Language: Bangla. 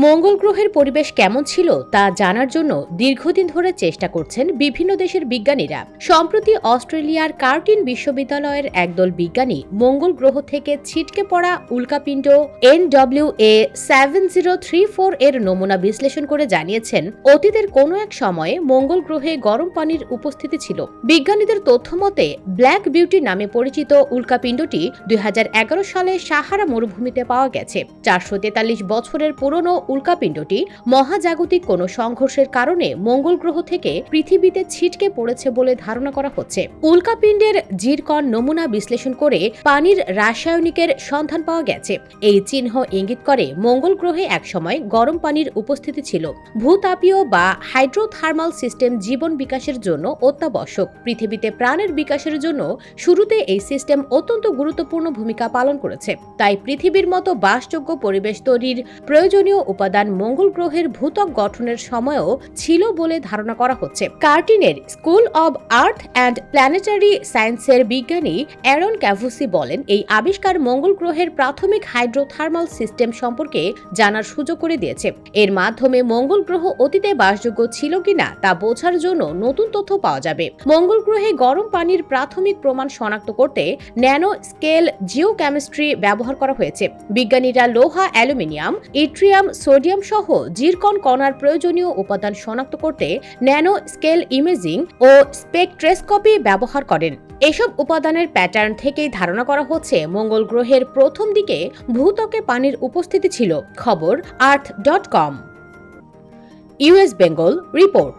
মঙ্গল গ্রহের পরিবেশ কেমন ছিল তা জানার জন্য দীর্ঘদিন ধরে চেষ্টা করছেন বিভিন্ন দেশের বিজ্ঞানীরা। সম্প্রতি অস্ট্রেলিয়ার কার্টিন বিশ্ববিদ্যালয়ের একদল বিজ্ঞানী মঙ্গল গ্রহ থেকে ছিটকে পড়া উল্কাপিণ্ড NWA 7034 এর নমুনা বিশ্লেষণ করে জানিয়েছেন, অতীতের কোনো এক সময়ে মঙ্গল গ্রহে গরম পানির উপস্থিতি ছিল। বিজ্ঞানীদের তথ্য মতে ব্ল্যাক বিউটি নামে পরিচিত উল্কাপিণ্ডটি 2011 সালে সাহারা মরুভূমিতে পাওয়া গেছে। 443 বছরের পুরনো উল্কাপিণ্ডটি মহাজাগতিক কোনো সংঘর্ষের কারণে মঙ্গল গ্রহ থেকে পৃথিবীতে ছিটকে পড়েছে বলে ধারণা করা হচ্ছে। উল্কাপিণ্ডের জিরকন নমুনা বিশ্লেষণ করে পানির রাসায়নিকের সন্ধান পাওয়া গেছে। এই চিহ্ন ইঙ্গিত করে মঙ্গল গ্রহে একসময় গরম পানির উপস্থিতি ছিল। ভূতাপীয় বা হাইড্রোথার্মাল সিস্টেম জীবন বিকাশের জন্য অত্যাবশ্যক। পৃথিবীতে প্রাণের বিকাশের জন্য শুরুতে এই সিস্টেম অত্যন্ত গুরুত্বপূর্ণ ভূমিকা পালন করেছে। তাই পৃথিবীর মতো বাসযোগ্য পরিবেশ তৈরির প্রয়োজনীয় উপাদান মঙ্গল গ্রহের ভূত্বক গঠনের সময়ও ছিল বলে ধারণা করা হচ্ছে। কার্টিনের school of earth and planetary সায়েন্সের বিজ্ঞানী অ্যারন ক্যাভুসি বলেন, এই আবিষ্কার মঙ্গল গ্রহের প্রাথমিক হাইড্রোথার্মাল সিস্টেম সম্পর্কে জানার সুযোগ করে দিয়েছে। এর মাধ্যমে মঙ্গল গ্রহ অতীতে বাসযোগ্য ছিল কিনা তা বোঝার জন্য নতুন তথ্য পাওয়া যাবে। মঙ্গল গ্রহে গরম পানির প্রাথমিক প্রমাণ শনাক্ত করতে ন্যানো স্কেল জিওকেমিস্ট্রি ব্যবহার করা হয়েছে। বিজ্ঞানীরা লোহা, অ্যালুমিনিয়াম, ইট্রিয়াম, সোডিয়াম সহ জিরকন কণার প্রয়োজনীয় উপাদান শনাক্ত করতে ন্যানো স্কেল ইমেজিং ও স্পেকট্রোস্কোপি ব্যবহার করেন। এসব উপাদানের প্যাটার্ন থেকেই ধারণা করা হচ্ছে মঙ্গল গ্রহের প্রথম দিকে ভূত্বকে পানির উপস্থিতি ছিল। খবর arth.com। US Bengal report.